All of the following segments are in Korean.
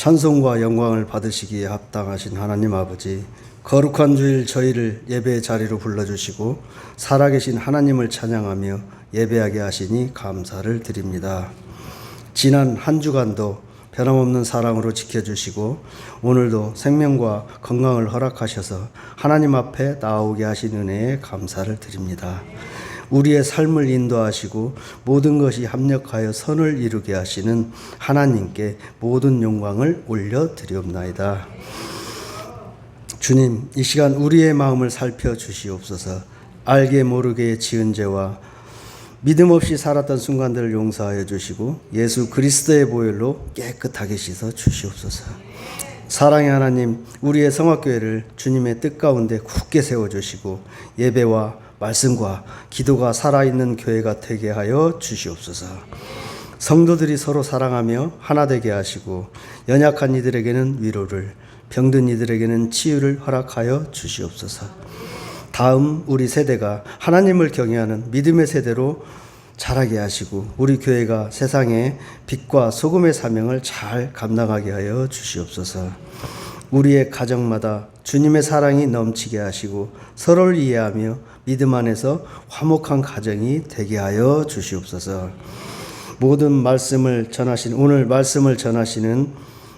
찬송과 영광을 받으시기에 합당하신 하나님 아버지, 거룩한 주일 저희를 예배의 자리로 불러주시고 살아계신 하나님을 찬양하며 예배하게 하시니 감사를 드립니다. 지난 한 주간도 변함없는 사랑으로 지켜주시고 오늘도 생명과 건강을 허락하셔서 하나님 앞에 나오게 하신 은혜에 감사를 드립니다. 우리의 삶을 인도하시고 모든 것이 합력하여 선을 이루게 하시는 하나님께 모든 영광을 올려드리옵나이다. 주님, 이 시간 우리의 마음을 살펴주시옵소서. 알게 모르게 지은 죄와 믿음 없이 살았던 순간들을 용서하여 주시고 예수 그리스도의 보혈로 깨끗하게 씻어 주시옵소서. 사랑의 하나님, 우리의 성화교회를 주님의 뜻 가운데 굳게 세워주시고 예배와 말씀과 기도가 살아있는 교회가 되게 하여 주시옵소서. 성도들이 서로 사랑하며 하나 되게 하시고 연약한 이들에게는 위로를, 병든 이들에게는 치유를 허락하여 주시옵소서. 다음 우리 세대가 하나님을 경외하는 믿음의 세대로 자라게 하시고 우리 교회가 세상에 빛과 소금의 사명을 잘 감당하게 하여 주시옵소서. 우리의 가정마다 주님의 사랑이 넘치게 하시고 서로를 이해하며 믿음 안에서 화목한 가정이 되게 하여 주시옵소서. 모든 말씀을 전하신 오늘 말씀을 전하시는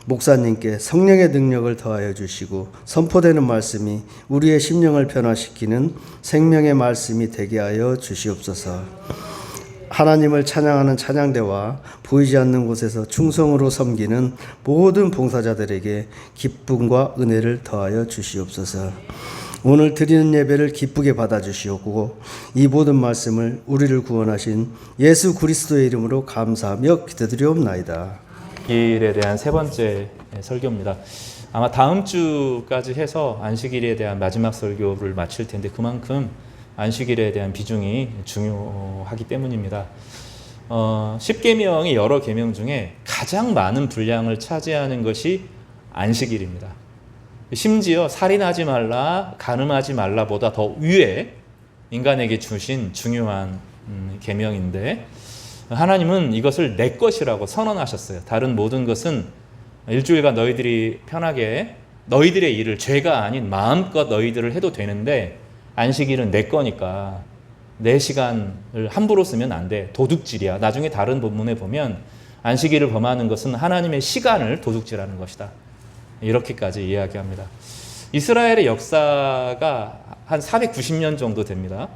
목사님께 성령의 능력을 더하여 주시고 선포되는 말씀이 우리의 심령을 변화시키는 생명의 말씀이 되게 하여 주시옵소서. 하나님을 찬양하는 찬양대와 보이지 않는 곳에서 충성으로 섬기는 모든 봉사자들에게 기쁨과 은혜를 더하여 주시옵소서. 오늘 드리는 예배를 기쁘게 받아주시옵고 이 모든 말씀을 우리를 구원하신 예수 그리스도의 이름으로 감사하며 기도드리옵나이다. 안식일에 대한 세 번째 설교입니다. 아마 다음 주까지 해서 안식일에 대한 마지막 설교를 마칠 텐데 그만큼 안식일에 대한 비중이 중요하기 때문입니다. 10계명이 여러 계명 중에 가장 많은 분량을 차지하는 것이 안식일입니다. 심지어 살인하지 말라, 간음하지 말라보다 더 위에 인간에게 주신 중요한 계명인데 하나님은 이것을 내 것이라고 선언하셨어요. 다른 모든 것은 일주일간 너희들이 편하게 너희들의 일을 죄가 아닌 마음껏 너희들을 해도 되는데 안식일은 내 거니까 내 시간을 함부로 쓰면 안 돼. 도둑질이야. 나중에 다른 본문에 보면 안식일을 범하는 것은 하나님의 시간을 도둑질하는 것이다. 이렇게까지 이야기합니다. 이스라엘의 역사가 한 490년 정도 됩니다.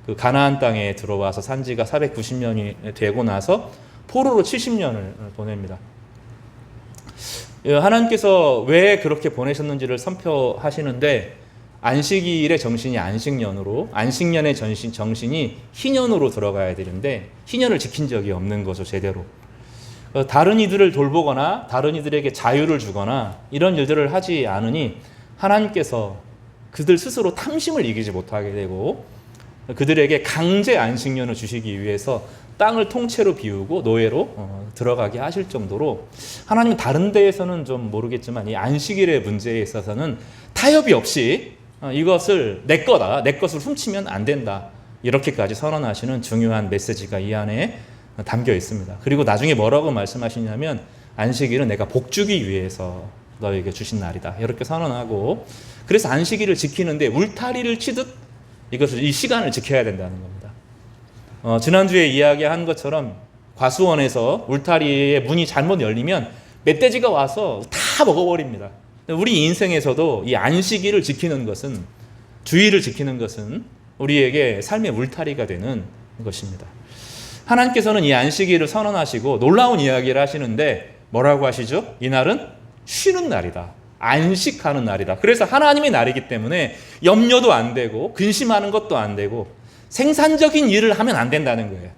그 가나안 땅에 들어와서 산지가 490년이 되고 나서 포로로 70년을 보냅니다. 하나님께서 왜 그렇게 보내셨는지를 선포하시는데 안식일의 정신이 안식년으로, 안식년의 정신이 희년으로 들어가야 되는데 희년을 지킨 적이 없는 거죠, 제대로. 다른 이들을 돌보거나 다른 이들에게 자유를 주거나 이런 일들을 하지 않으니 하나님께서 그들 스스로 탐심을 이기지 못하게 되고 그들에게 강제 안식년을 주시기 위해서 땅을 통째로 비우고 노예로 들어가게 하실 정도로 하나님은 다른 데에서는 좀 모르겠지만 이 안식일의 문제에 있어서는 타협이 없이 이것을 내 거다, 내 것을 훔치면 안 된다 이렇게까지 선언하시는 중요한 메시지가 이 안에 담겨 있습니다. 그리고 나중에 뭐라고 말씀하시냐면 안식일은 내가 복주기 위해서 너에게 주신 날이다 이렇게 선언하고 그래서 안식일을 지키는데 울타리를 치듯 이것을 이 시간을 지켜야 된다는 겁니다. 지난주에 이야기한 것처럼 과수원에서 울타리의 문이 잘못 열리면 멧돼지가 와서 다 먹어버립니다. 우리 인생에서도 이 안식일을 지키는 것은 주의를 지키는 것은 우리에게 삶의 울타리가 되는 것입니다. 하나님께서는 이 안식일을 선언하시고 놀라운 이야기를 하시는데 뭐라고 하시죠? 이날은 쉬는 날이다. 안식하는 날이다. 그래서 하나님의 날이기 때문에 염려도 안 되고 근심하는 것도 안 되고 생산적인 일을 하면 안 된다는 거예요.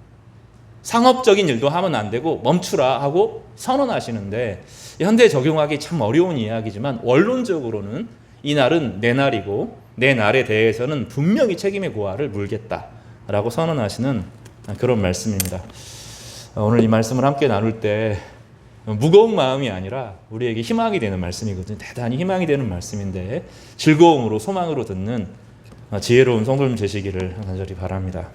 상업적인 일도 하면 안 되고 멈추라 하고 선언하시는데 현대에 적용하기 참 어려운 이야기지만 원론적으로는 이 날은 내 날이고 내 날에 대해서는 분명히 책임의 고하를 물겠다라고 선언하시는 그런 말씀입니다. 오늘 이 말씀을 함께 나눌 때 무거운 마음이 아니라 우리에게 희망이 되는 말씀이거든요. 대단히 희망이 되는 말씀인데 즐거움으로 소망으로 듣는 지혜로운 성도님 되시기를 간절히 바랍니다.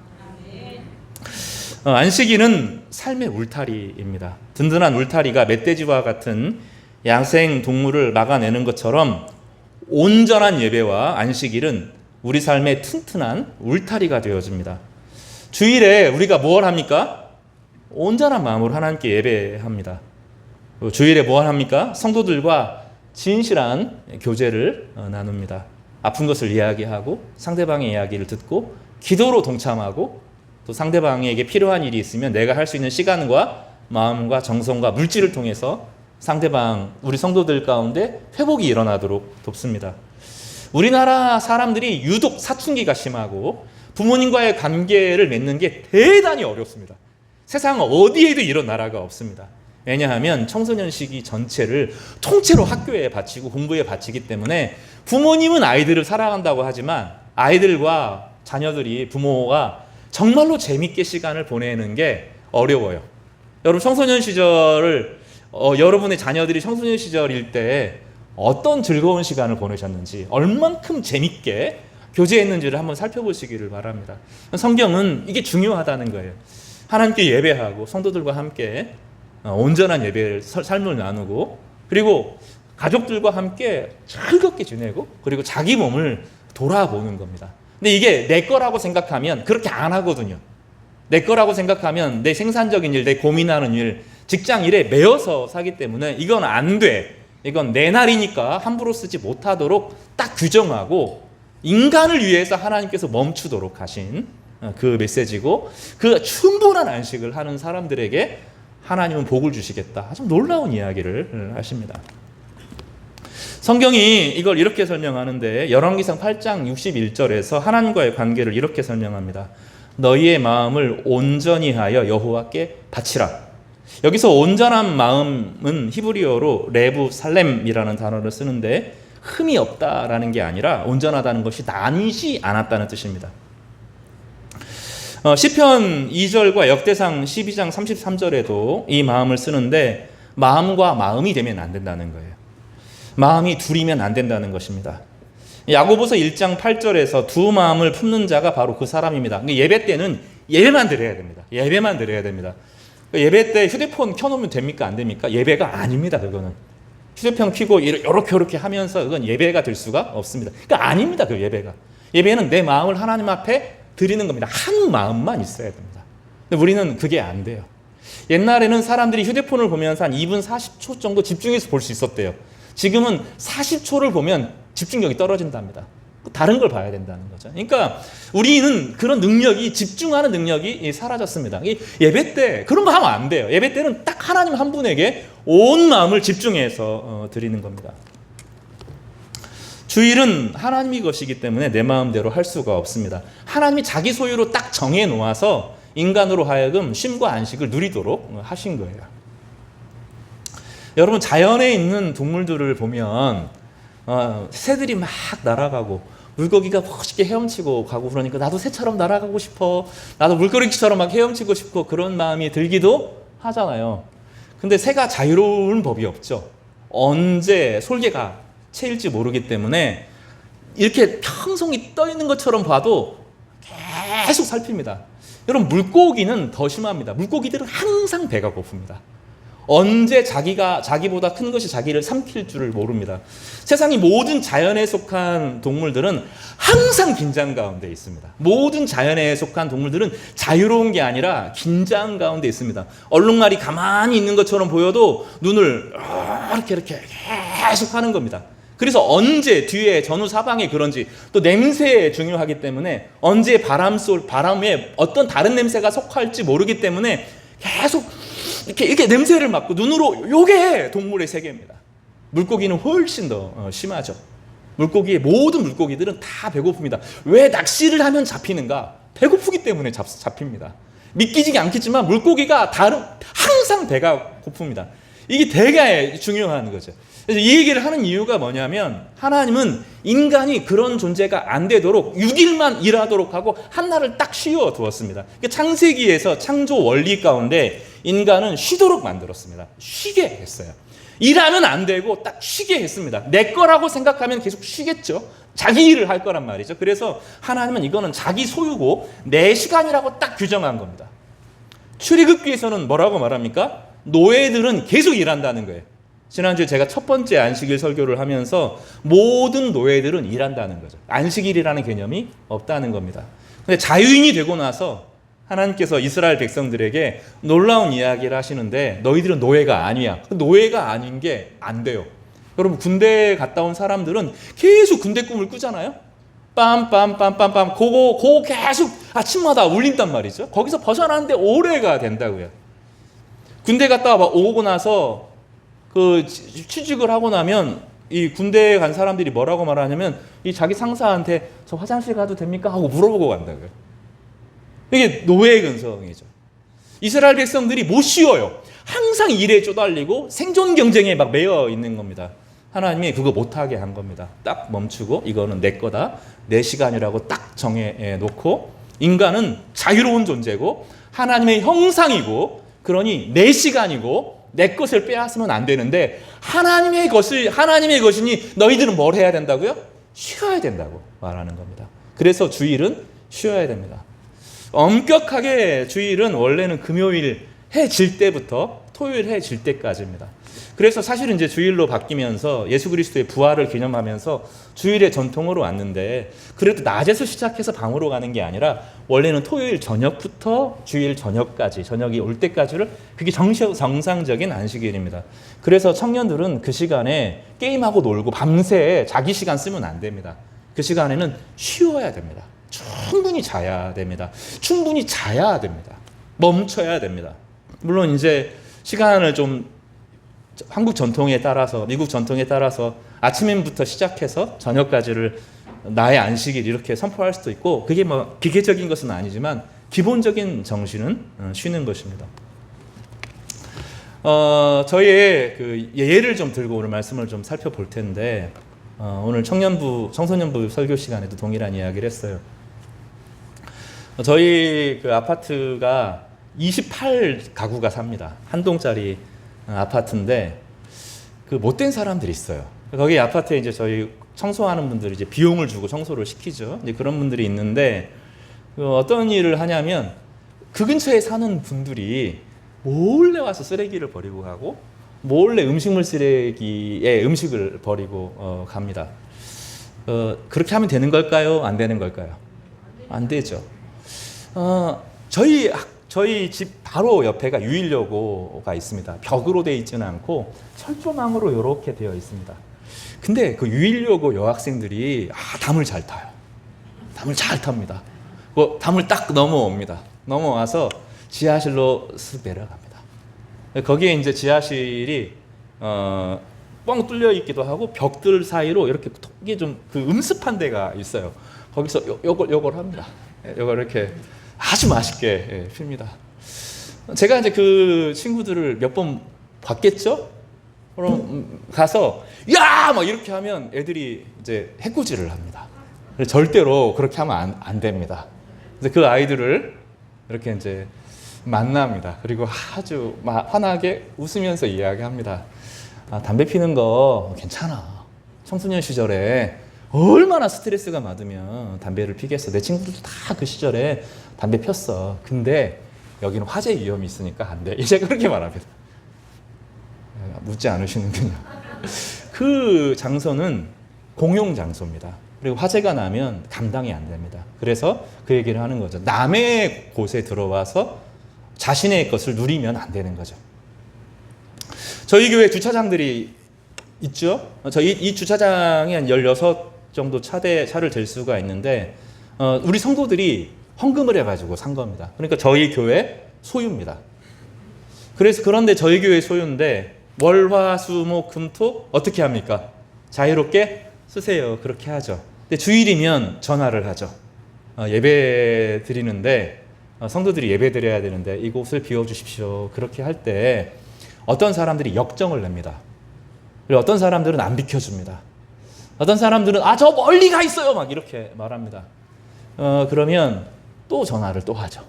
안식일은 삶의 울타리입니다. 든든한 울타리가 멧돼지와 같은 야생 동물을 막아내는 것처럼 온전한 예배와 안식일은 우리 삶의 튼튼한 울타리가 되어집니다. 주일에 우리가 뭘 합니까? 온전한 마음으로 하나님께 예배합니다. 주일에 뭘 합니까? 성도들과 진실한 교제를 나눕니다. 아픈 것을 이야기하고 상대방의 이야기를 듣고 기도로 동참하고 또 상대방에게 필요한 일이 있으면 내가 할 수 있는 시간과 마음과 정성과 물질을 통해서 상대방 우리 성도들 가운데 회복이 일어나도록 돕습니다. 우리나라 사람들이 유독 사춘기가 심하고 부모님과의 관계를 맺는 게 대단히 어렵습니다. 세상 어디에도 이런 나라가 없습니다. 왜냐하면 청소년 시기 전체를 통째로 학교에 바치고 공부에 바치기 때문에 부모님은 아이들을 사랑한다고 하지만 아이들과 자녀들이 부모가 정말로 재밌게 시간을 보내는 게 어려워요. 여러분 청소년 시절을 여러분의 자녀들이 청소년 시절일 때 어떤 즐거운 시간을 보내셨는지 얼만큼 재밌게 교제했는지를 한번 살펴보시기를 바랍니다. 성경은 이게 중요하다는 거예요. 하나님께 예배하고 성도들과 함께 온전한 예배를 삶을 나누고 그리고 가족들과 함께 즐겁게 지내고 그리고 자기 몸을 돌아보는 겁니다. 근데 이게 내 거라고 생각하면 그렇게 안 하거든요. 내 거라고 생각하면 내 생산적인 일, 내 고민하는 일, 직장 일에 매여서 사기 때문에 이건 안 돼. 이건 내 날이니까 함부로 쓰지 못하도록 딱 규정하고 인간을 위해서 하나님께서 멈추도록 하신 그 메시지고 그 충분한 안식을 하는 사람들에게 하나님은 복을 주시겠다. 아주 놀라운 이야기를 하십니다. 성경이 이걸 이렇게 설명하는데 열왕기상 8장 61절에서 하나님과의 관계를 이렇게 설명합니다. 너희의 마음을 온전히 하여 여호와께 바치라. 여기서 온전한 마음은 히브리어로 레부 살렘이라는 단어를 쓰는데 흠이 없다라는 게 아니라 온전하다는 것이 나뉘지 않았다는 뜻입니다. 시편 2절과 역대상 12장 33절에도 이 마음을 쓰는데 마음과 마음이 되면 안 된다는 거예요. 마음이 둘이면 안 된다는 것입니다. 야고보서 1장 8절에서 두 마음을 품는 자가 바로 그 사람입니다. 예배 때는 예배만 드려야 됩니다. 예배만 드려야 됩니다. 예배 때 휴대폰 켜놓으면 됩니까? 안 됩니까? 예배가 아닙니다. 그거는 휴대폰 켜고 이렇게 하면서 그건 예배가 될 수가 없습니다. 그러니까 아닙니다. 그 예배가. 예배는 내 마음을 하나님 앞에 드리는 겁니다. 한 마음만 있어야 됩니다. 근데 우리는 그게 안 돼요. 옛날에는 사람들이 휴대폰을 보면서 한 2분 40초 정도 집중해서 볼 수 있었대요. 지금은 40초를 보면 집중력이 떨어진답니다. 다른 걸 봐야 된다는 거죠. 그러니까 우리는 그런 능력이 집중하는 능력이 사라졌습니다. 예배 때 그런 거 하면 안 돼요. 예배 때는 딱 하나님 한 분에게 온 마음을 집중해서 드리는 겁니다. 주일은 하나님이 것이기 때문에 내 마음대로 할 수가 없습니다. 하나님이 자기 소유로 딱 정해 놓아서 인간으로 하여금 쉼과 안식을 누리도록 하신 거예요. 여러분 자연에 있는 동물들을 보면 새들이 막 날아가고 물고기가 멋있게 헤엄치고 가고 그러니까 나도 새처럼 날아가고 싶어, 나도 물고기처럼 막 헤엄치고 싶고 그런 마음이 들기도 하잖아요. 근데 새가 자유로운 법이 없죠. 언제 솔개가 채일지 모르기 때문에 이렇게 평송이 떠 있는 것처럼 봐도 계속 살핍니다. 여러분 물고기는 더 심합니다. 물고기들은 항상 배가 고픕니다. 언제 자기보다 큰 것이 자기를 삼킬 줄을 모릅니다. 세상의 모든 자연에 속한 동물들은 항상 긴장 가운데 있습니다. 모든 자연에 속한 동물들은 자유로운 게 아니라 긴장 가운데 있습니다. 얼룩말이 가만히 있는 것처럼 보여도 눈을 이렇게 계속 하는 겁니다. 그래서 언제 뒤에 전후 사방에 그런지 또 냄새 중요하기 때문에 언제 바람에 어떤 다른 냄새가 속할지 모르기 때문에 계속 이렇게 냄새를 맡고 눈으로 요게 동물의 세계입니다. 물고기는 훨씬 더 심하죠. 모든 물고기들은 다 배고픕니다. 왜 낚시를 하면 잡히는가? 배고프기 때문에 잡힙니다. 믿기지 않겠지만 물고기가 항상 배가 고픕니다. 이게 되게 중요한 거죠. 그래서 이 얘기를 하는 이유가 뭐냐면 하나님은 인간이 그런 존재가 안 되도록 6일만 일하도록 하고 한날을 딱 쉬어 두었습니다. 창세기에서 창조 원리 가운데 인간은 쉬도록 만들었습니다. 쉬게 했어요. 일하면 안 되고 딱 쉬게 했습니다. 내 거라고 생각하면 계속 쉬겠죠. 자기 일을 할 거란 말이죠. 그래서 하나님은 이거는 자기 소유고 내 시간이라고 딱 규정한 겁니다. 출애굽기에서는 뭐라고 말합니까? 노예들은 계속 일한다는 거예요. 지난주에 제가 첫 번째 안식일 설교를 하면서 모든 노예들은 일한다는 거죠. 안식일이라는 개념이 없다는 겁니다. 근데 자유인이 되고 나서 하나님께서 이스라엘 백성들에게 놀라운 이야기를 하시는데 너희들은 노예가 아니야. 노예가 아닌 게 안 돼요. 여러분 군대에 갔다 온 사람들은 계속 군대 꿈을 꾸잖아요. 빰빰빰빰빰 그거 계속 아침마다 울린단 말이죠. 거기서 벗어나는데 오래가 된다고요. 군대 갔다 오고 나서 그 취직을 하고 나면 이 군대에 간 사람들이 뭐라고 말하냐면 이 자기 상사한테 저 화장실 가도 됩니까? 하고 물어보고 간다고요. 이게 노예 근성이죠. 이스라엘 백성들이 못 쉬어요. 항상 일에 쪼달리고 생존 경쟁에 막 매여 있는 겁니다. 하나님이 그거 못하게 한 겁니다. 딱 멈추고 이거는 내 거다. 내 시간이라고 딱 정해 놓고 인간은 자유로운 존재고 하나님의 형상이고 그러니 내 시간이고 내 것을 빼앗으면 안 되는데 하나님의 것이니 너희들은 뭘 해야 된다고요? 쉬어야 된다고 말하는 겁니다. 그래서 주일은 쉬어야 됩니다. 엄격하게 주일은 원래는 금요일 해 질 때부터 토요일 해 질 때까지입니다. 그래서 사실은 이제 주일로 바뀌면서 예수 그리스도의 부활을 기념하면서 주일의 전통으로 왔는데 그래도 낮에서 시작해서 밤으로 가는 게 아니라 원래는 토요일 저녁부터 주일 저녁까지 저녁이 올 때까지를 그게 정상적인 안식일입니다. 그래서 청년들은 그 시간에 게임하고 놀고 밤새 자기 시간 쓰면 안 됩니다. 그 시간에는 쉬어야 됩니다. 충분히 자야 됩니다. 충분히 자야 됩니다. 멈춰야 됩니다. 물론 이제 시간을 좀 한국 전통에 따라서 미국 전통에 따라서 아침부터 시작해서 저녁까지를 나의 안식일 이렇게 선포할 수도 있고 그게 뭐 기계적인 것은 아니지만 기본적인 정신은 쉬는 것입니다. 저희의 그 예를 좀 들고 오늘 말씀을 좀 살펴볼 텐데 오늘 청소년부 설교 시간에도 동일한 이야기를 했어요. 저희 그 아파트가 28가구가 삽니다. 한 동짜리 아파트인데 그 못된 사람들이 있어요. 거기 아파트에 이제 저희 청소하는 분들이 이제 비용을 주고 청소를 시키죠. 이제 그런 분들이 있는데 어떤 일을 하냐면 그 근처에 사는 분들이 몰래 와서 쓰레기를 버리고 가고 몰래 음식물 쓰레기에 음식을 버리고 갑니다. 그렇게 하면 되는 걸까요? 안 되는 걸까요? 안 되죠. 저희 집 바로 옆에가 유일여고가 있습니다. 벽으로 되어 있지는 않고 철조망으로 이렇게 되어 있습니다. 근데 그 유일여고 여학생들이 담을 잘 타요. 담을 잘 탑니다. 담을 딱 넘어옵니다. 넘어와서 지하실로 쓱 내려갑니다. 거기에 이제 지하실이 뻥 뚫려 있기도 하고 벽들 사이로 이렇게 이게 좀 그 음습한 데가 있어요. 거기서 요걸 합니다. 요걸 이렇게 아주 맛있게 핍니다. 제가 이제 그 친구들을 몇 번 봤겠죠? 그럼 가서 야! 막 이렇게 하면 애들이 이제 해코지를 합니다. 절대로 그렇게 하면 안 됩니다. 그래서 그 아이들을 이렇게 이제 만납니다. 그리고 아주 환하게 웃으면서 이야기합니다. 담배 피는 거 괜찮아. 청소년 시절에 얼마나 스트레스가 많으면 담배를 피겠어. 내 친구들도 다 그 시절에 담배 폈어. 근데 여기는 화재 위험이 있으니까 안 돼. 이제 그렇게 말합니다. 묻지 않으시는군요. 그 장소는 공용 장소입니다. 그리고 화재가 나면 감당이 안 됩니다. 그래서 그 얘기를 하는 거죠. 남의 곳에 들어와서 자신의 것을 누리면 안 되는 거죠. 저희 교회 주차장들이 있죠. 이 주차장이 한 16 정도 차를 댈 수가 있는데 우리 성도들이 헌금을 해가지고 산 겁니다. 그러니까 저희 교회 소유입니다. 그래서 그런데 저희 교회 소유인데 월, 화, 수, 목, 금, 토 어떻게 합니까? 자유롭게 쓰세요. 그렇게 하죠. 근데 주일이면 전화를 하죠. 예배 드리는데 성도들이 예배 드려야 되는데 이곳을 비워주십시오. 그렇게 할 때 어떤 사람들이 역정을 냅니다. 그리고 어떤 사람들은 안 비켜줍니다. 어떤 사람들은 저 멀리 가 있어요. 막 이렇게 말합니다. 그러면 또 전화를 또 하죠.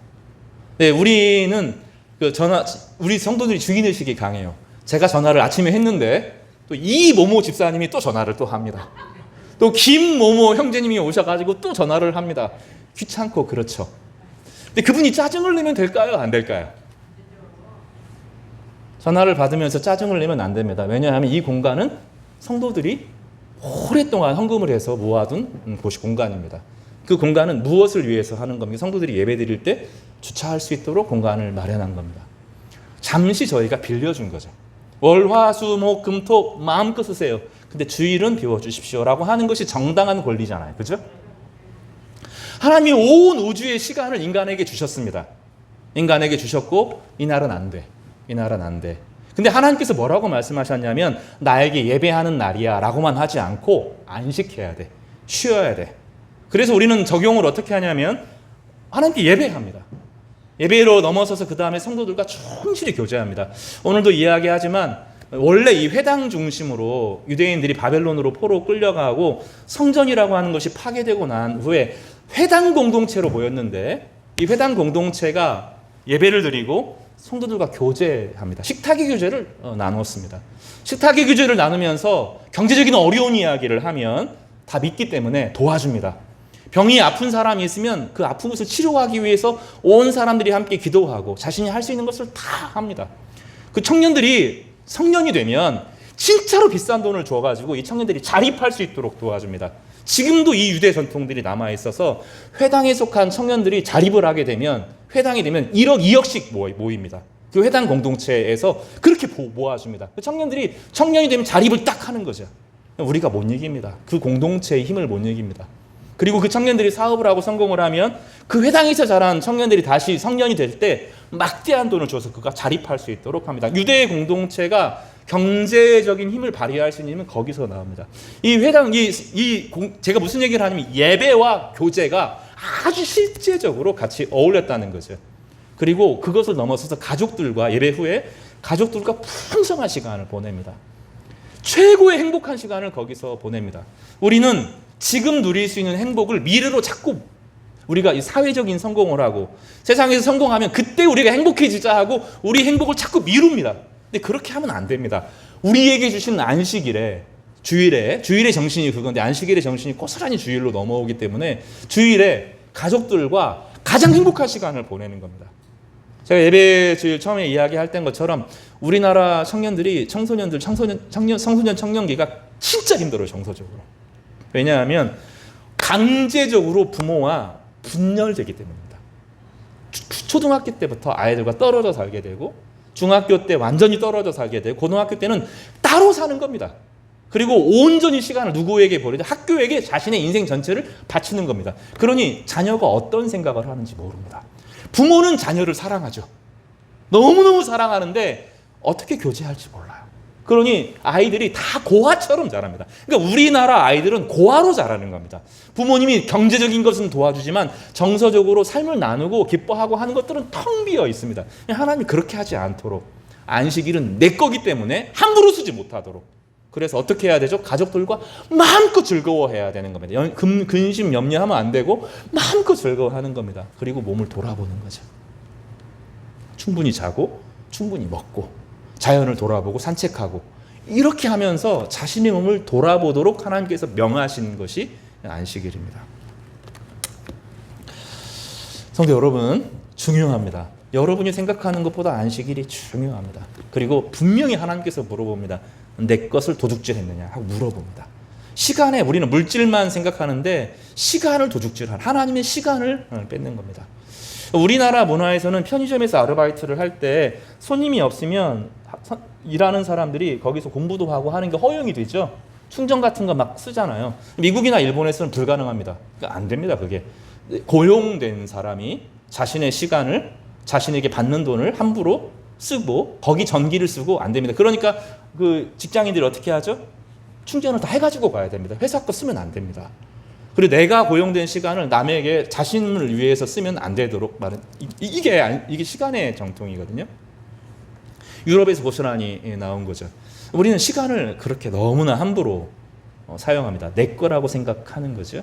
네, 우리는 우리 성도들이 주인의식이 강해요. 제가 전화를 아침에 했는데 또 이 모모 집사님이 또 전화를 또 합니다. 또 김 모모 형제님이 오셔가지고 또 전화를 합니다. 귀찮고 그렇죠. 근데 그분이 짜증을 내면 될까요? 안 될까요? 전화를 받으면서 짜증을 내면 안 됩니다. 왜냐하면 이 공간은 성도들이 오랫동안 헌금을 해서 모아둔 곳이 공간입니다. 그 공간은 무엇을 위해서 하는 겁니까? 성도들이 예배 드릴 때 주차할 수 있도록 공간을 마련한 겁니다. 잠시 저희가 빌려준 거죠. 월, 화, 수, 목, 금, 토 마음껏 쓰세요. 근데 주일은 비워주십시오라고 하는 것이 정당한 권리잖아요. 그죠? 하나님이 온 우주의 시간을 인간에게 주셨습니다. 인간에게 주셨고 이날은 안 돼. 이날은 안 돼. 근데 하나님께서 뭐라고 말씀하셨냐면 나에게 예배하는 날이야 라고만 하지 않고 안식해야 돼. 쉬어야 돼. 그래서 우리는 적용을 어떻게 하냐면 하나님께 예배합니다. 예배로 넘어서서 그 다음에 성도들과 충실히 교제합니다. 오늘도 이야기하지만 원래 이 회당 중심으로 유대인들이 바벨론으로 포로 끌려가고 성전이라고 하는 것이 파괴되고 난 후에 회당 공동체로 모였는데 이 회당 공동체가 예배를 드리고 성도들과 교제합니다. 식탁의 교제를 나눴습니다. 식탁의 교제를 나누면서 경제적인 어려운 이야기를 하면 다 믿기 때문에 도와줍니다. 병이 아픈 사람이 있으면 그 아픈 것을 치료하기 위해서 온 사람들이 함께 기도하고 자신이 할 수 있는 것을 다 합니다. 그 청년들이 성년이 되면 진짜로 비싼 돈을 줘가지고 이 청년들이 자립할 수 있도록 도와줍니다. 지금도 이 유대 전통들이 남아있어서 회당에 속한 청년들이 자립을 하게 되면 회당이 되면 1억, 2억씩 모입니다. 그 회당 공동체에서 그렇게 모아줍니다. 그 청년들이 청년이 되면 자립을 딱 하는 거죠. 우리가 못 이깁니다. 그 공동체의 힘을 못 이깁니다. 그리고 그 청년들이 사업을 하고 성공을 하면 그 회당에서 자란 청년들이 다시 성년이 될 때 막대한 돈을 줘서 그가 자립할 수 있도록 합니다. 유대의 공동체가 경제적인 힘을 발휘할 수 있는 힘은 거기서 나옵니다. 이 회당, 제가 무슨 얘기를 하냐면 예배와 교제가 아주 실제적으로 같이 어울렸다는 거죠. 그리고 그것을 넘어서서 가족들과 예배 후에 가족들과 풍성한 시간을 보냅니다. 최고의 행복한 시간을 거기서 보냅니다. 우리는 지금 누릴 수 있는 행복을 미래로 자꾸 우리가 이 사회적인 성공을 하고 세상에서 성공하면 그때 우리가 행복해지자 하고 우리 행복을 자꾸 미룹니다. 근데 그렇게 하면 안 됩니다. 우리에게 주신 안식일에 주일의 정신이 그건데 안식일의 정신이 고스란히 주일로 넘어오기 때문에 주일에 가족들과 가장 행복한 시간을 보내는 겁니다. 제가 예배 주일 처음에 이야기할 때인 것처럼 우리나라 청년들이 청소년 청년기가 진짜 힘들어요. 정서적으로. 왜냐하면 강제적으로 부모와 분열되기 때문입니다. 초등학교 때부터 아이들과 떨어져 살게 되고 중학교 때 완전히 떨어져 살게 되고 고등학교 때는 따로 사는 겁니다. 그리고 온전히 시간을 누구에게 보내죠? 학교에게 자신의 인생 전체를 바치는 겁니다. 그러니 자녀가 어떤 생각을 하는지 모릅니다. 부모는 자녀를 사랑하죠. 너무너무 사랑하는데 어떻게 교제할지 몰라요. 그러니 아이들이 다 고아처럼 자랍니다. 그러니까 우리나라 아이들은 고아로 자라는 겁니다. 부모님이 경제적인 것은 도와주지만 정서적으로 삶을 나누고 기뻐하고 하는 것들은 텅 비어 있습니다. 하나님이 그렇게 하지 않도록 안식일은 내 거기 때문에 함부로 쓰지 못하도록 그래서 어떻게 해야 되죠? 가족들과 마음껏 즐거워해야 되는 겁니다. 근심 염려하면 안 되고 마음껏 즐거워하는 겁니다. 그리고 몸을 돌아보는 거죠. 충분히 자고 충분히 먹고 자연을 돌아보고 산책하고 이렇게 하면서 자신의 몸을 돌아보도록 하나님께서 명하신 것이 안식일입니다. 성도 여러분, 중요합니다. 여러분이 생각하는 것보다 안식일이 중요합니다. 그리고 분명히 하나님께서 물어봅니다. 내 것을 도둑질했느냐 하고 물어봅니다. 시간에 우리는 물질만 생각하는데 시간을 도둑질한 하나님의 시간을 뺏는 겁니다. 우리나라 문화에서는 편의점에서 아르바이트를 할 때 손님이 없으면 일하는 사람들이 거기서 공부도 하고 하는 게 허용이 되죠. 충전 같은 거 막 쓰잖아요. 미국이나 일본에서는 불가능합니다. 그러니까 안 됩니다. 그게 고용된 사람이 자신의 시간을 자신에게 받는 돈을 함부로 쓰고 거기 전기를 쓰고 안 됩니다. 그러니까 그 직장인들이 어떻게 하죠? 충전을 다 해가지고 가야 됩니다. 회사 거 쓰면 안 됩니다. 그리고 내가 고용된 시간을 남에게 자신을 위해서 쓰면 안 되도록 말은 이게 시간의 정통이거든요. 유럽에서 고스란히 나온 거죠. 우리는 시간을 그렇게 너무나 함부로 사용합니다. 내 거라고 생각하는 거죠.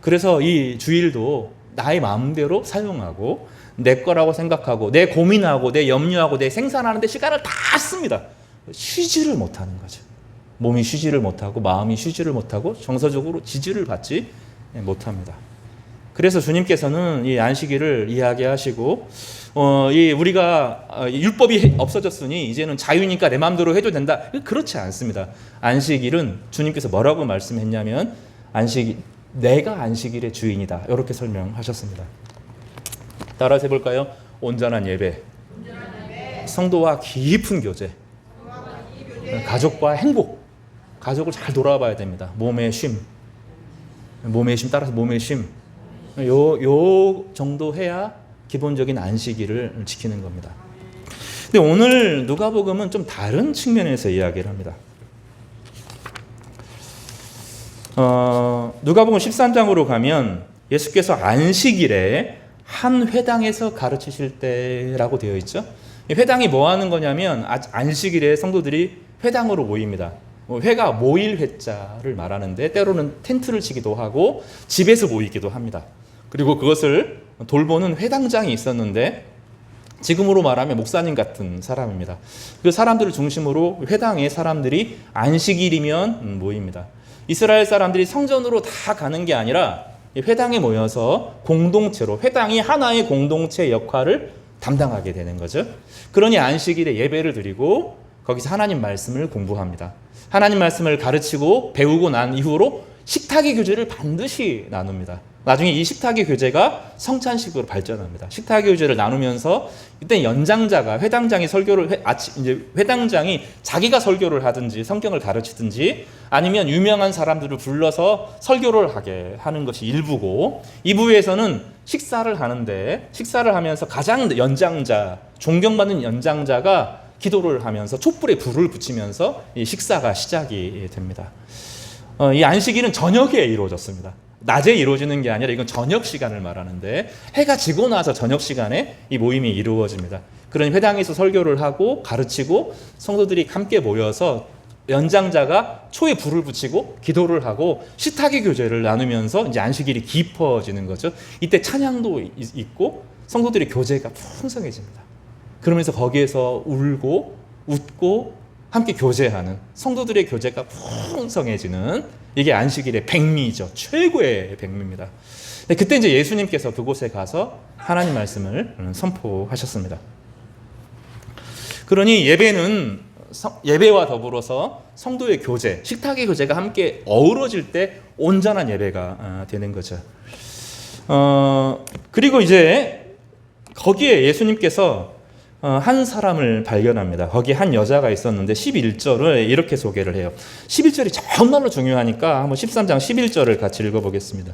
그래서 이 주일도 나의 마음대로 사용하고 내 거라고 생각하고 내 고민하고 내 염려하고 내 생산하는 데 시간을 다 씁니다. 쉬지를 못하는 거죠. 몸이 쉬지를 못하고 마음이 쉬지를 못하고 정서적으로 지지를 받지 못합니다. 그래서 주님께서는 이 안식일을 이야기하시고 이 우리가 율법이 없어졌으니 이제는 자유니까 내 마음대로 해도 된다. 그렇지 않습니다. 안식일은 주님께서 뭐라고 말씀했냐면 내가 안식일의 주인이다. 이렇게 설명하셨습니다. 따라서 해볼까요? 온전한 예배, 성도와 깊은 교제, 가족과 행복, 가족을 잘 돌아봐야 됩니다. 몸의 쉼 따라서 몸의 쉼, 요 정도 해야 기본적인 안식일을 지키는 겁니다. 근데 오늘 누가복음은 좀 다른 측면에서 이야기를 합니다. 누가복음 13장으로 가면 예수께서 안식일에 한 회당에서 가르치실 때라고 되어 있죠. 회당이 뭐 하는 거냐면 안식일에 성도들이 회당으로 모입니다. 회가 모일 회자를 말하는데 때로는 텐트를 치기도 하고 집에서 모이기도 합니다. 그리고 그것을 돌보는 회당장이 있었는데 지금으로 말하면 목사님 같은 사람입니다. 그 사람들을 중심으로 회당에 사람들이 안식일이면 모입니다. 이스라엘 사람들이 성전으로 다 가는 게 아니라 회당에 모여서 공동체로 회당이 하나의 공동체 역할을 담당하게 되는 거죠. 그러니 안식일에 예배를 드리고 거기서 하나님 말씀을 공부합니다. 하나님 말씀을 가르치고 배우고 난 이후로 식탁의 교제를 반드시 나눕니다. 나중에 이 식탁의 교제가 성찬식으로 발전합니다. 식탁의 교제를 나누면서 이때 연장자가 회당장이 설교를 이제 회당장이 자기가 설교를 하든지 성경을 가르치든지 아니면 유명한 사람들을 불러서 설교를 하게 하는 것이 일부고, 2부에서는 식사를 하는데 식사를 하면서 가장 연장자, 존경받는 연장자가 기도를 하면서 촛불에 불을 붙이면서 이 식사가 시작이 됩니다. 이 안식일은 저녁에 이루어졌습니다. 낮에 이루어지는 게 아니라 이건 저녁 시간을 말하는데 해가 지고 나서 저녁 시간에 이 모임이 이루어집니다. 그러니 회당에서 설교를 하고 가르치고 성도들이 함께 모여서 연장자가 초에 불을 붙이고 기도를 하고 식탁의 교제를 나누면서 이제 안식일이 깊어지는 거죠. 이때 찬양도 있고 성도들의 교제가 풍성해집니다. 그러면서 거기에서 울고 웃고 함께 교제하는 성도들의 교제가 풍성해지는 이게 안식일의 백미죠. 최고의 백미입니다. 그때 이제 예수님께서 그곳에 가서 하나님 말씀을 선포하셨습니다. 그러니 예배와 더불어서 성도의 교제, 식탁의 교제가 함께 어우러질 때 온전한 예배가 되는 거죠. 그리고 이제 거기에 예수님께서 한 사람을 발견합니다. 거기 한 여자가 있었는데 11절을 이렇게 소개를 해요. 11절이 정말로 중요하니까 한번 13장 11절을 같이 읽어보겠습니다.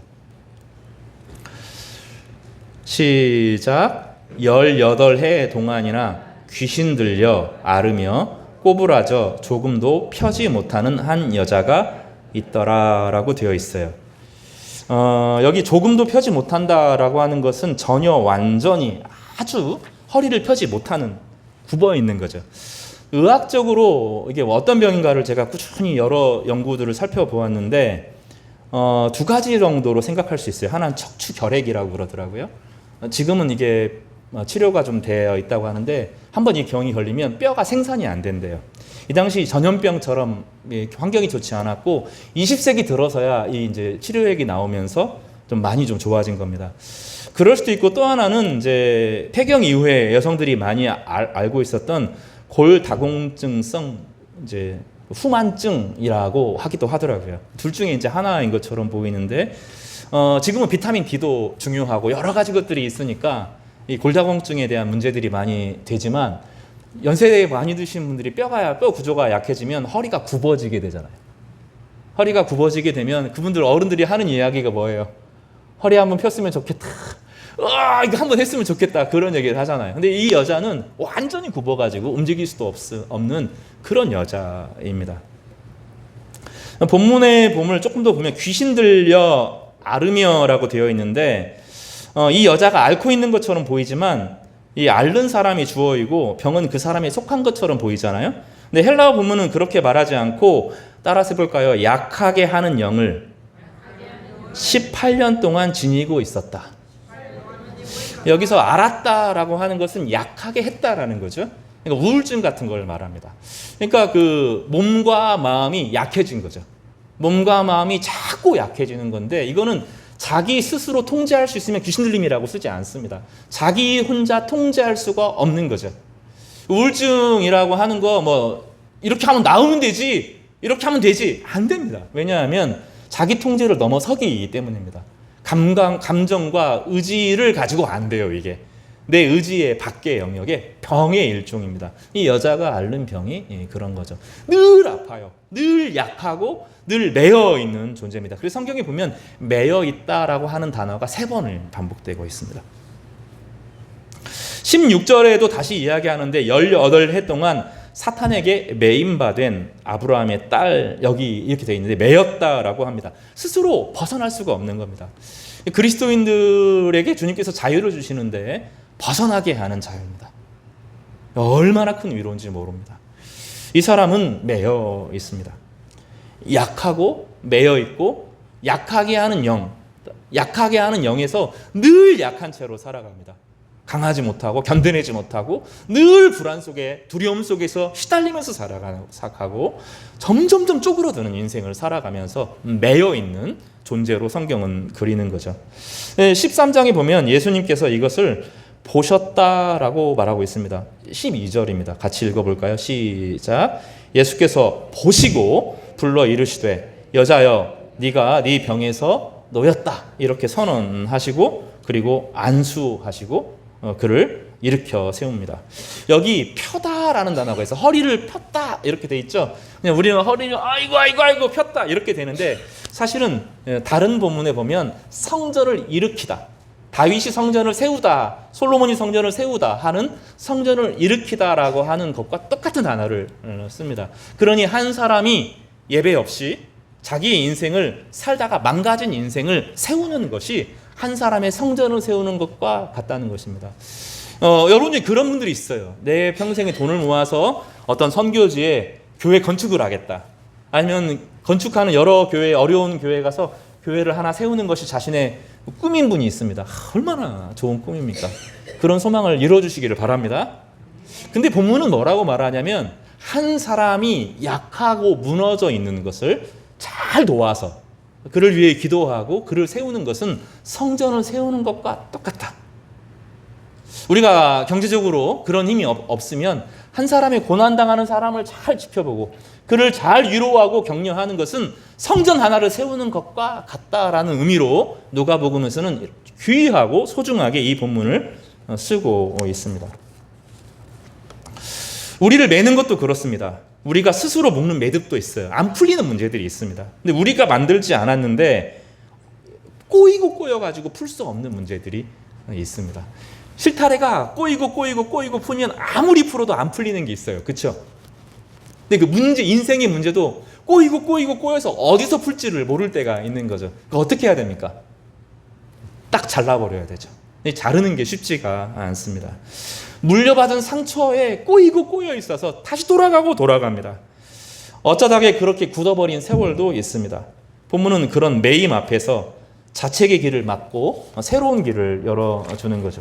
시작. 18해 동안이나 귀신 들려 앓으며 꼬부라져 조금도 펴지 못하는 한 여자가 있더라라고 되어 있어요. 여기 조금도 펴지 못한다라고 하는 것은 전혀 완전히 아주 허리를 펴지 못하는, 굽어 있는 거죠. 의학적으로 이게 어떤 병인가를 제가 꾸준히 여러 연구들을 살펴보았는데 두 가지 정도로 생각할 수 있어요. 하나는 척추결핵이라고 그러더라고요. 지금은 이게 치료가 좀 되어 있다고 하는데 한번 이 병이 걸리면 뼈가 생산이 안 된대요. 이 당시 전염병처럼 환경이 좋지 않았고 20세기 들어서야 이 이제 치료액이 나오면서 좀 많이 좀 좋아진 겁니다. 그럴 수도 있고, 또 하나는 이제 폐경 이후에 여성들이 많이 알고 있었던 골다공증성 이제 후만증이라고 하기도 하더라고요. 둘 중에 이제 하나인 것처럼 보이는데 지금은 비타민 D도 중요하고 여러 가지 것들이 있으니까 이 골다공증에 대한 문제들이 많이 되지만 연세에 많이 드신 분들이 뼈 구조가 약해지면 허리가 굽어지게 되잖아요. 허리가 굽어지게 되면 그분들 어른들이 하는 이야기가 뭐예요? 허리 한번 폈으면 좋겠다. 이거 한번 했으면 좋겠다. 그런 얘기를 하잖아요. 근데 이 여자는 완전히 굽어가지고 움직일 수도 없는 그런 여자입니다. 본문의 봄을 조금 더 보면 귀신 들려 앓으며라고 되어 있는데 이 여자가 앓고 있는 것처럼 보이지만 이 앓는 사람이 주어이고 병은 그 사람에 속한 것처럼 보이잖아요. 근데 헬라어 본문은 그렇게 말하지 않고 따라서 해볼까요? 약하게 하는 영을 18년 동안 지니고 있었다. 여기서 앓았다라고 하는 것은 약하게 했다라는 거죠. 그러니까 우울증 같은 걸 말합니다. 그러니까 그 몸과 마음이 약해진 거죠. 몸과 마음이 자꾸 약해지는 건데 이거는 자기 스스로 통제할 수 있으면 귀신 들림이라고 쓰지 않습니다. 자기 혼자 통제할 수가 없는 거죠. 우울증이라고 하는 거 뭐 이렇게 하면 나으면 되지, 이렇게 하면 되지, 안 됩니다. 왜냐하면 자기 통제를 넘어서기 때문입니다. 감정과 의지를 가지고 안 돼요. 이게 내 의지의 밖의 영역의 병의 일종입니다. 이 여자가 앓는 병이 그런 거죠. 늘 아파요. 늘 약하고 늘 매여 있는 존재입니다. 그래서 성경에 보면 매여 있다라고 하는 단어가 3번을 반복되고 있습니다. 16절에도 다시 이야기하는데 18해 동안 사탄에게 매임받은 아브라함의 딸, 여기 이렇게 되어 있는데 매였다라고 합니다. 스스로 벗어날 수가 없는 겁니다. 그리스도인들에게 주님께서 자유를 주시는데 벗어나게 하는 자유입니다. 얼마나 큰 위로인지 모릅니다. 이 사람은 매여 있습니다. 약하고 매여 있고 약하게 하는 영에서 늘 약한 채로 살아갑니다. 강하지 못하고 견뎌내지 못하고 늘 불안 속에 두려움 속에서 시달리면서 살아가고 점점점 쪼그러드는 인생을 살아가면서 매여 있는 존재로 성경은 그리는 거죠. 13장에 보면 예수님께서 이것을 보셨다라고 말하고 있습니다. 12절입니다. 같이 읽어볼까요? 시작. 예수께서 보시고 불러 이르시되 여자여 네가 네 병에서 놓였다 이렇게 선언하시고 그리고 안수하시고 그를 일으켜 세웁니다. 여기 펴다라는 단어가 있어. 허리를 폈다 이렇게 돼 있죠. 그냥 우리는 허리를 아이고 폈다 이렇게 되는데 사실은 다른 본문에 보면 성전을 일으키다, 다윗이 성전을 세우다, 솔로몬이 성전을 세우다 하는 성전을 일으키다라고 하는 것과 똑같은 단어를 씁니다. 그러니 한 사람이 예배 없이 자기의 인생을 살다가 망가진 인생을 세우는 것이 한 사람의 성전을 세우는 것과 같다는 것입니다. 여러분이 그런 분들이 있어요. 내 평생에 돈을 모아서 어떤 선교지에 교회 건축을 하겠다. 아니면 건축하는 여러 교회, 어려운 교회에 가서 교회를 하나 세우는 것이 자신의 꿈인 분이 있습니다. 얼마나 좋은 꿈입니까? 그런 소망을 이루어주시기를 바랍니다. 근데 본문은 뭐라고 말하냐면 한 사람이 약하고 무너져 있는 것을 잘 도와서 그를 위해 기도하고 그를 세우는 것은 성전을 세우는 것과 똑같다. 우리가 경제적으로 그런 힘이 없으면 한 사람의 고난당하는 사람을 잘 지켜보고 그를 잘 위로하고 격려하는 것은 성전 하나를 세우는 것과 같다라는 의미로 누가복음에서는 귀하고 소중하게 이 본문을 쓰고 있습니다. 우리를 매는 것도 그렇습니다. 우리가 스스로 묶는 매듭도 있어요. 안 풀리는 문제들이 있습니다. 근데 우리가 만들지 않았는데 꼬이고 꼬여가지고 풀 수 없는 문제들이 있습니다. 실타래가 꼬이고 풀면 아무리 풀어도 안 풀리는 게 있어요. 그렇죠? 근데 그 문제, 인생의 문제도 꼬여서 어디서 풀지를 모를 때가 있는 거죠. 어떻게 해야 됩니까? 딱 잘라버려야 되죠. 자르는 게 쉽지가 않습니다. 물려받은 상처에 꼬여 있어서 다시 돌아갑니다. 어쩌다가 그렇게 굳어버린 세월도 있습니다. 본문은 그런 매임 앞에서 자책의 길을 막고 새로운 길을 열어주는 거죠.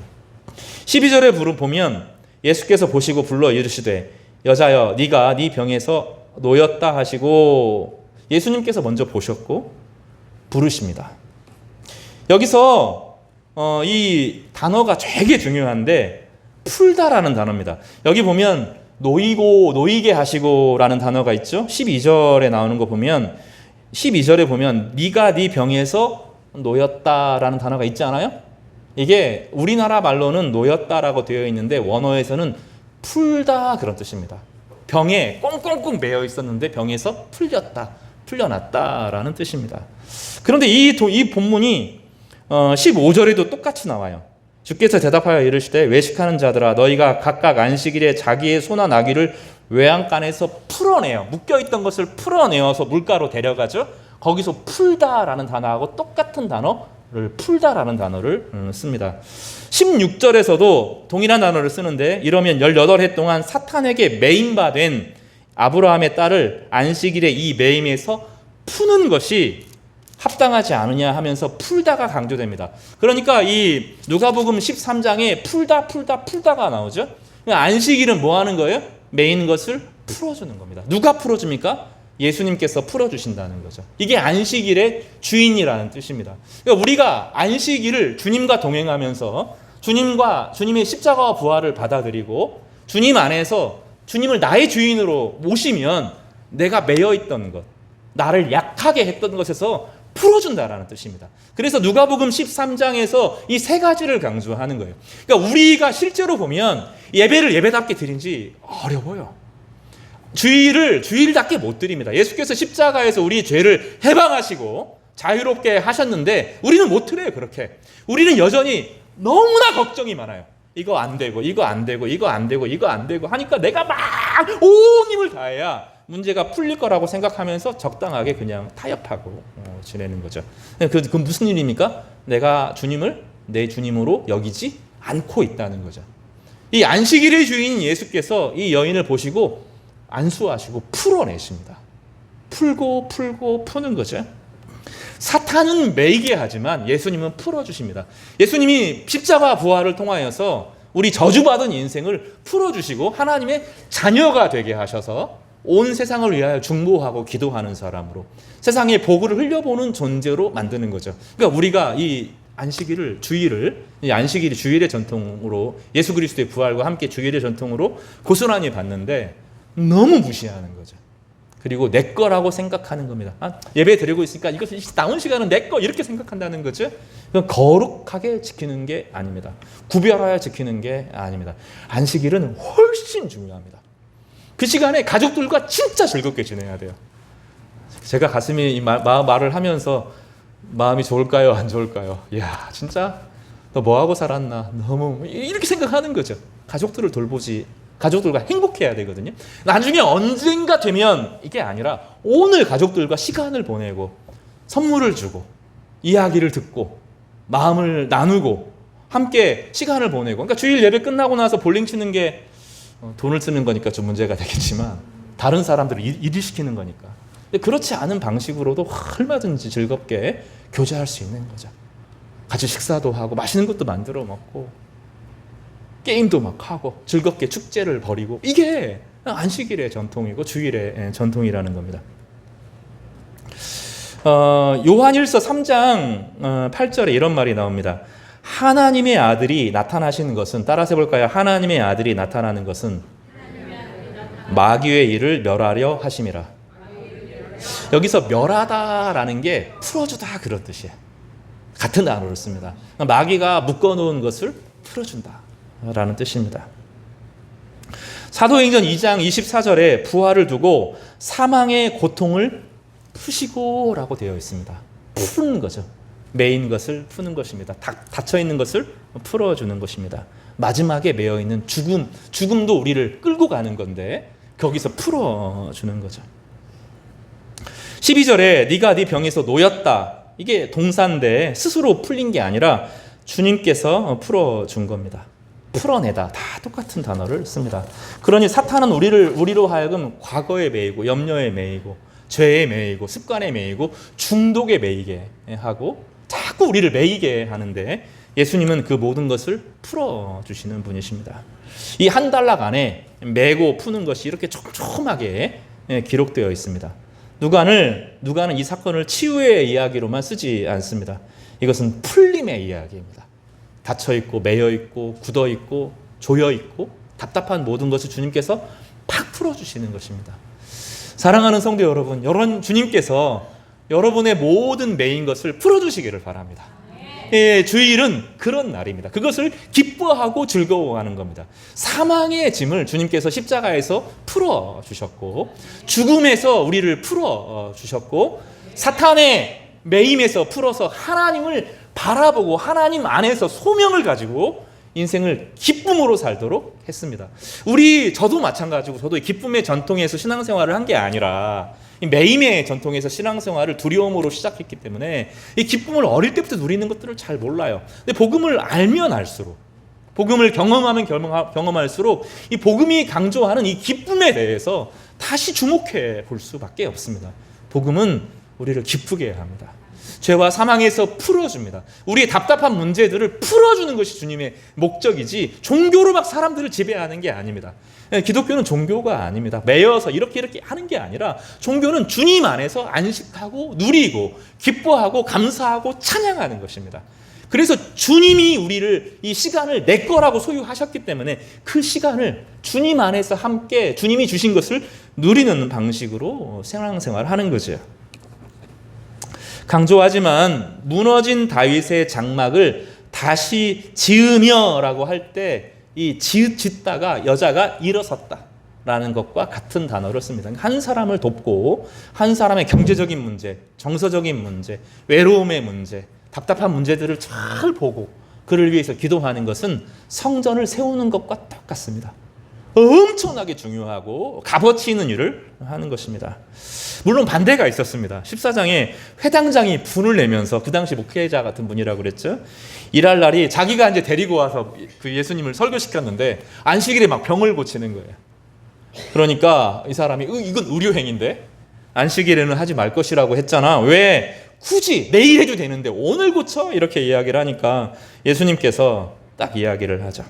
12절에 보면 예수께서 보시고 불러 이르시되 여자여 네가 네 병에서 놓였다 하시고 예수님께서 먼저 보셨고 부르십니다. 여기서 이 단어가 되게 중요한데 풀다라는 단어입니다. 여기 보면 놓이게 하시고라는 단어가 있죠. 12절에 나오는 거 보면 12절에 보면 네가 네 병에서 놓였다라는 단어가 있지 않아요? 이게 우리나라 말로는 놓였다라고 되어 있는데 원어에서는 풀다 그런 뜻입니다. 병에 꽁꽁꽁 매여 있었는데 병에서 풀려났다라는 뜻입니다. 그런데 이 본문이 15절에도 똑같이 나와요. 주께서 대답하여 이르시되 외식하는 자들아 너희가 각각 안식일에 자기의 소나 나귀를 외양간에서 풀어내어 묶여있던 것을 풀어내어서 물가로 데려가죠. 거기서 풀다라는 단어하고 똑같은 단어를 풀다라는 단어를 씁니다. 16절에서도 동일한 단어를 쓰는데 이러면 18해 동안 사탄에게 매임받은 아브라함의 딸을 안식일에 이 매임에서 푸는 것이 합당하지 않으냐 하면서 풀다가 강조됩니다. 그러니까 이 누가복음 13장에 풀다가 나오죠. 안식일은 뭐 하는 거예요? 매인 것을 풀어주는 겁니다. 누가 풀어줍니까? 예수님께서 풀어주신다는 거죠. 이게 안식일의 주인이라는 뜻입니다. 그러니까 우리가 안식일을 주님과 동행하면서 주님의 십자가와 부활을 받아들이고 주님 안에서 주님을 나의 주인으로 모시면 내가 매여있던 것, 나를 약하게 했던 것에서 풀어준다라는 뜻입니다. 그래서 누가복음 13장에서 이 세 가지를 강조하는 거예요. 그러니까 우리가 실제로 보면 예배를 예배답게 드린 지 어려워요. 주일답게 못 드립니다. 예수께서 십자가에서 우리 죄를 해방하시고 자유롭게 하셨는데 우리는 못 드려요. 그렇게 우리는 여전히 너무나 걱정이 많아요. 이거 안 되고 이거 안 되고 이거 안 되고 이거 안 되고 하니까 내가 막 온 힘을 다해야 문제가 풀릴 거라고 생각하면서 적당하게 그냥 타협하고 지내는 거죠. 그 무슨 일입니까? 내가 주님을 내 주님으로 여기지 않고 있다는 거죠. 이 안식일의 주인 예수께서 이 여인을 보시고 안수하시고 풀어내십니다. 풀고 푸는 거죠. 사탄은 매이게 하지만 예수님은 풀어주십니다. 예수님이 십자가 부활을 통하여서 우리 저주받은 인생을 풀어주시고 하나님의 자녀가 되게 하셔서 온 세상을 위하여 중보하고 기도하는 사람으로 세상에 복을 흘려보는 존재로 만드는 거죠. 그러니까 우리가 이 안식일을 이 안식일이 주일의 전통으로 예수 그리스도의 부활과 함께 주일의 전통으로 고스란히 받는데 너무 무시하는 거죠. 그리고 내 거라고 생각하는 겁니다. 예배 드리고 있으니까 이거 남은 시간은 내 거 이렇게 생각한다는 거죠. 그건 거룩하게 지키는 게 아닙니다. 구별하여 지키는 게 아닙니다. 안식일은 훨씬 중요합니다. 그 시간에 가족들과 진짜 즐겁게 지내야 돼요. 제가 가슴이 이 말을 하면서 마음이 좋을까요? 안 좋을까요? 이야, 진짜 너 뭐하고 살았나? 너무 이렇게 생각하는 거죠. 가족들과 행복해야 되거든요. 나중에 언젠가 되면 이게 아니라 오늘 가족들과 시간을 보내고 선물을 주고 이야기를 듣고 마음을 나누고 함께 시간을 보내고 그러니까 주일 예배 끝나고 나서 볼링 치는 게 돈을 쓰는 거니까 좀 문제가 되겠지만 다른 사람들을 일시키는 거니까 그렇지 않은 방식으로도 얼마든지 즐겁게 교제할 수 있는 거죠. 같이 식사도 하고 맛있는 것도 만들어 먹고 게임도 막 하고 즐겁게 축제를 벌이고 이게 안식일의 전통이고 주일의 전통이라는 겁니다. 요한일서 3장 8절에 이런 말이 나옵니다. 하나님의 아들이 나타나시는 것은 따라서 해볼까요? 하나님의 아들이 나타나는 것은 마귀의 일을 멸하려 하심이라. 여기서 멸하다라는 게 풀어주다 그런 뜻이에요. 같은 단어를 씁니다. 마귀가 묶어놓은 것을 풀어준다 라는 뜻입니다. 사도행전 2장 24절에 부활을 두고 사망의 고통을 푸시고 라고 되어 있습니다. 푸는 거죠. 매인 것을 푸는 것입니다. 닫혀있는 것을 풀어주는 것입니다. 마지막에 매여있는 죽음도 우리를 끌고 가는 건데 거기서 풀어주는 거죠. 12절에 네가 네 병에서 놓였다. 이게 동사인데 스스로 풀린 게 아니라 주님께서 풀어준 겁니다. 풀어내다 다 똑같은 단어를 씁니다. 그러니 사탄은 우리로 하여금 과거에 매이고 염려에 매이고 죄에 매이고 습관에 매이고 중독에 매이게 하고 자꾸 우리를 매이게 하는데 예수님은 그 모든 것을 풀어주시는 분이십니다. 이 한 단락 안에 매고 푸는 것이 이렇게 촘촘하게 기록되어 있습니다. 누가는 이 사건을 치유의 이야기로만 쓰지 않습니다. 이것은 풀림의 이야기입니다. 닫혀있고 매여있고 굳어있고 조여있고 답답한 모든 것을 주님께서 팍 풀어주시는 것입니다. 사랑하는 성도 여러분, 주님께서 여러분의 모든 매인 것을 풀어주시기를 바랍니다. 예, 주일은 그런 날입니다. 그것을 기뻐하고 즐거워하는 겁니다. 사망의 짐을 주님께서 십자가에서 풀어주셨고 죽음에서 우리를 풀어주셨고 사탄의 매임에서 풀어서 하나님을 바라보고 하나님 안에서 소명을 가지고 인생을 기쁨으로 살도록 했습니다. 저도 마찬가지고 저도 기쁨의 전통에서 신앙생활을 한 게 아니라 매임의 전통에서 신앙생활을 두려움으로 시작했기 때문에 이 기쁨을 어릴 때부터 누리는 것들을 잘 몰라요. 근데 복음을 알면 알수록 복음을 경험하면 경험할수록 이 복음이 강조하는 이 기쁨에 대해서 다시 주목해 볼 수밖에 없습니다. 복음은 우리를 기쁘게 해야 합니다. 죄와 사망에서 풀어줍니다. 우리의 답답한 문제들을 풀어주는 것이 주님의 목적이지 종교로 막 사람들을 지배하는 게 아닙니다. 기독교는 종교가 아닙니다. 매여서 이렇게 하는 게 아니라 종교는 주님 안에서 안식하고 누리고 기뻐하고 감사하고 찬양하는 것입니다. 그래서 주님이 우리를 이 시간을 내 거라고 소유하셨기 때문에 그 시간을 주님 안에서 함께 주님이 주신 것을 누리는 방식으로 신앙생활하는 거죠. 강조하지만 무너진 다윗의 장막을 다시 지으며라고 할 때 이 짓다가 여자가 일어섰다라는 것과 같은 단어를 씁니다. 한 사람을 돕고 한 사람의 경제적인 문제, 정서적인 문제, 외로움의 문제, 답답한 문제들을 잘 보고 그를 위해서 기도하는 것은 성전을 세우는 것과 똑같습니다. 엄청나게 중요하고 값어치 있는 일을 하는 것입니다. 물론 반대가 있었습니다. 14장에 회당장이 분을 내면서 그 당시 목회자 같은 분이라고 그랬죠. 일할 날이 자기가 이제 데리고 와서 그 예수님을 설교시켰는데 안식일에 막 병을 고치는 거예요. 그러니까 이 사람이 이건 의료행위인데 안식일에는 하지 말 것이라고 했잖아. 왜 굳이 내일 해도 되는데 오늘 고쳐? 이렇게 이야기를 하니까 예수님께서 딱 이야기를 하죠.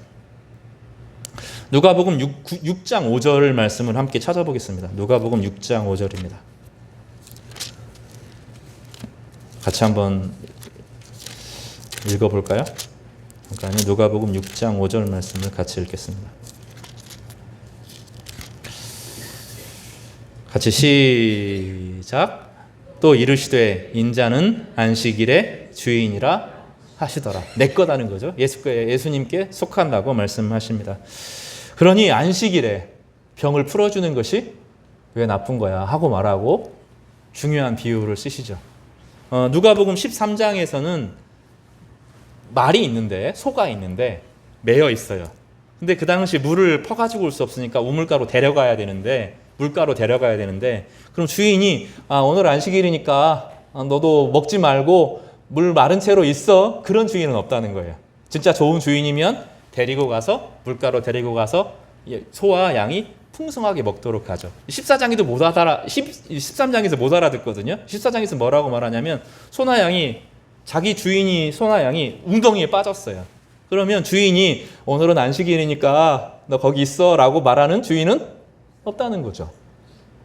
누가복음 6장 5절 말씀을 함께 찾아보겠습니다. 누가복음 6장 5절입니다. 같이 한번 읽어볼까요? 잠깐요. 누가복음 6장 5절 말씀을 같이 읽겠습니다. 같이 시작. 또 이르시되 인자는 안식일의 주인이라 하시더라. 내 거다는 거죠. 예수님께 속한다고 말씀하십니다. 그러니 안식일에 병을 풀어주는 것이 왜 나쁜 거야 하고 말하고 중요한 비유를 쓰시죠. 누가복음 13장에서는 말이 있는데 소가 있는데 매여 있어요. 근데 그 당시 물을 퍼가지고 올 수 없으니까 우물가로 데려가야 되는데 물가로 데려가야 되는데 그럼 주인이 오늘 안식일이니까 너도 먹지 말고 물 마른 채로 있어. 그런 주인은 없다는 거예요. 진짜 좋은 주인이면 데리고 가서 물가로 데리고 가서 소와 양이 풍성하게 먹도록 하죠. 14장에도 못 알아듣거든요. 14장에서 뭐라고 말하냐면 소나 양이 자기 주인이 소나 양이 웅덩이에 빠졌어요. 그러면 주인이 오늘은 안식일이니까 너 거기 있어 라고 말하는 주인은 없다는 거죠.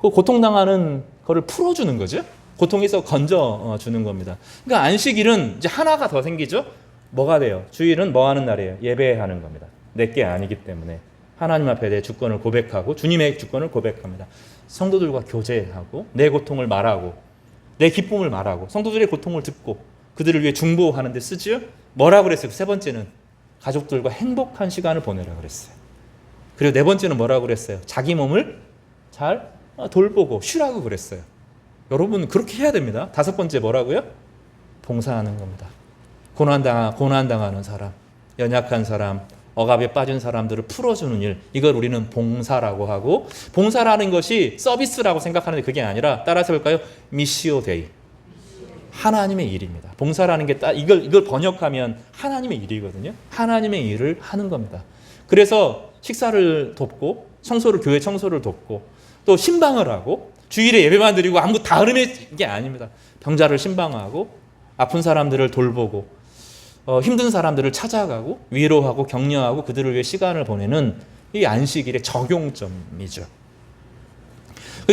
그 고통당하는 거를 풀어주는 거죠. 고통에서 건져주는 겁니다. 그러니까 안식일은 이제 하나가 더 생기죠. 뭐가 돼요? 주일은 뭐 하는 날이에요? 예배하는 겁니다. 내게 아니기 때문에 하나님 앞에 내 주권을 고백하고 주님의 주권을 고백합니다. 성도들과 교제하고 내 고통을 말하고 내 기쁨을 말하고 성도들의 고통을 듣고 그들을 위해 중보하는 데 쓰지요. 뭐라 그랬어요? 세 번째는 가족들과 행복한 시간을 보내라 그랬어요. 그리고 네 번째는 뭐라고 그랬어요? 자기 몸을 잘 돌보고 쉬라고 그랬어요. 여러분 그렇게 해야 됩니다. 다섯 번째 뭐라고요? 봉사하는 겁니다. 고난당하는 사람, 연약한 사람, 억압에 빠진 사람들을 풀어주는 일, 이걸 우리는 봉사라고 하고, 봉사라는 것이 서비스라고 생각하는데 그게 아니라 따라서 볼까요? 미시오 데이, 하나님의 일입니다. 봉사라는 게 이걸 번역하면 하나님의 일이거든요. 하나님의 일을 하는 겁니다. 그래서 식사를 돕고 교회 청소를 돕고 또 신방을 하고 주일에 예배만 드리고 아무것도 다 흐르는 게 아닙니다. 병자를 신방하고 아픈 사람들을 돌보고 힘든 사람들을 찾아가고 위로하고 격려하고 그들을 위해 시간을 보내는 이 안식일의 적용점이죠.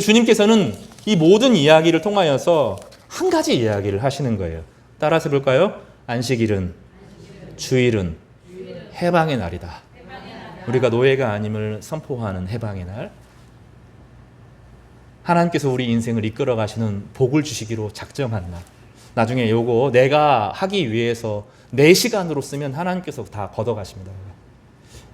주님께서는 이 모든 이야기를 통하여서 한 가지 이야기를 하시는 거예요. 따라서 볼까요? 안식일은, 주일은 해방의 날이다. 우리가 노예가 아님을 선포하는 해방의 날. 하나님께서 우리 인생을 이끌어 가시는 복을 주시기로 작정한 날. 나중에 요거 내가 하기 위해서 내 시간으로 쓰면 하나님께서 다 걷어가십니다.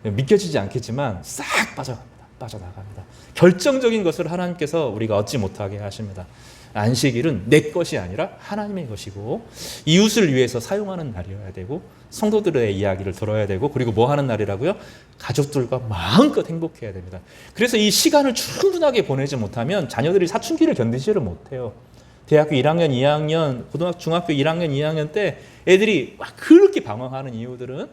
믿겨지지 않겠지만 싹 빠져나갑니다. 결정적인 것을 하나님께서 우리가 얻지 못하게 하십니다. 안식일은 내 것이 아니라 하나님의 것이고 이웃을 위해서 사용하는 날이어야 되고 성도들의 이야기를 들어야 되고 그리고 뭐 하는 날이라고요? 가족들과 마음껏 행복해야 됩니다. 그래서 이 시간을 충분하게 보내지 못하면 자녀들이 사춘기를 견디지를 못해요. 대학교 1학년, 2학년, 중학교 1학년, 2학년 때 애들이 막 그렇게 방황하는 이유들은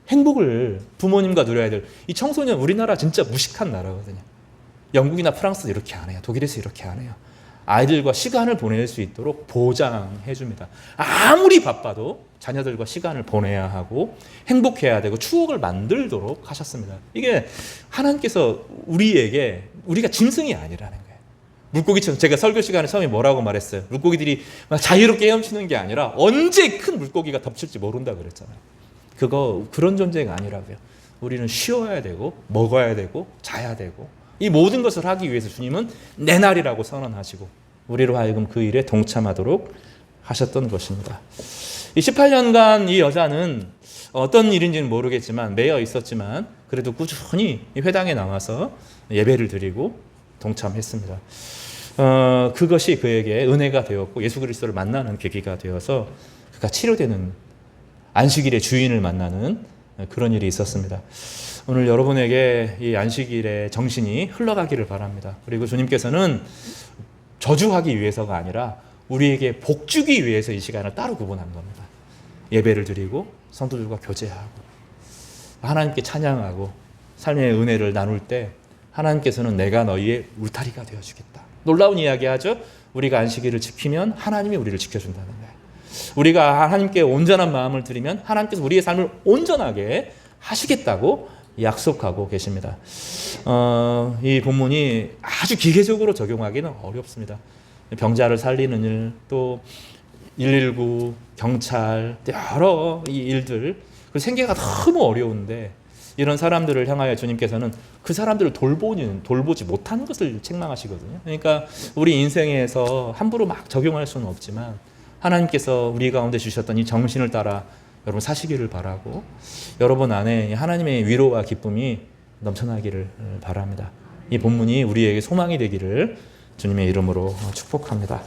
행복을 부모님과 누려야 될 이 청소년 우리나라 진짜 무식한 나라거든요. 영국이나 프랑스도 이렇게 안 해요. 독일에서 이렇게 안 해요. 아이들과 시간을 보낼 수 있도록 보장해 줍니다. 아무리 바빠도 자녀들과 시간을 보내야 하고 행복해야 되고 추억을 만들도록 하셨습니다. 이게 하나님께서 우리가 짐승이 아니라는 거예요. 물고기처럼 제가 설교 시간에 처음에 뭐라고 말했어요? 물고기들이 막 자유롭게 헤엄치는 게 아니라 언제 큰 물고기가 덮칠지 모른다 그랬잖아요. 그런 존재가 아니라고요. 우리는 쉬어야 되고 먹어야 되고 자야 되고 이 모든 것을 하기 위해서 주님은 내 날이라고 선언하시고 우리로 하여금 그 일에 동참하도록 하셨던 것입니다. 이 18년간 이 여자는 어떤 일인지는 모르겠지만 매여 있었지만 그래도 꾸준히 회당에 나와서 예배를 드리고 동참했습니다. 그것이 그에게 은혜가 되었고 예수 그리스도를 만나는 계기가 되어서 그가 치료되는 안식일의 주인을 만나는 그런 일이 있었습니다. 오늘 여러분에게 이 안식일의 정신이 흘러가기를 바랍니다. 그리고 주님께서는 저주하기 위해서가 아니라 우리에게 복 주기 위해서 이 시간을 따로 구분한 겁니다. 예배를 드리고 성도들과 교제하고 하나님께 찬양하고 삶의 은혜를 나눌 때 하나님께서는 내가 너희의 울타리가 되어주겠다. 놀라운 이야기 하죠. 우리가 안식일을 지키면 하나님이 우리를 지켜준다는 거예요. 우리가 하나님께 온전한 마음을 드리면 하나님께서 우리의 삶을 온전하게 하시겠다고 약속하고 계십니다. 이 본문이 아주 기계적으로 적용하기는 어렵습니다. 병자를 살리는 일, 또 119, 경찰, 여러 이 일들, 그 생계가 너무 어려운데 이런 사람들을 향하여 주님께서는 그 사람들을 돌보지 못하는 것을 책망하시거든요. 그러니까 우리 인생에서 함부로 막 적용할 수는 없지만 하나님께서 우리 가운데 주셨던 이 정신을 따라 여러분 사시기를 바라고 여러분 안에 하나님의 위로와 기쁨이 넘쳐나기를 바랍니다. 이 본문이 우리에게 소망이 되기를 주님의 이름으로 축복합니다.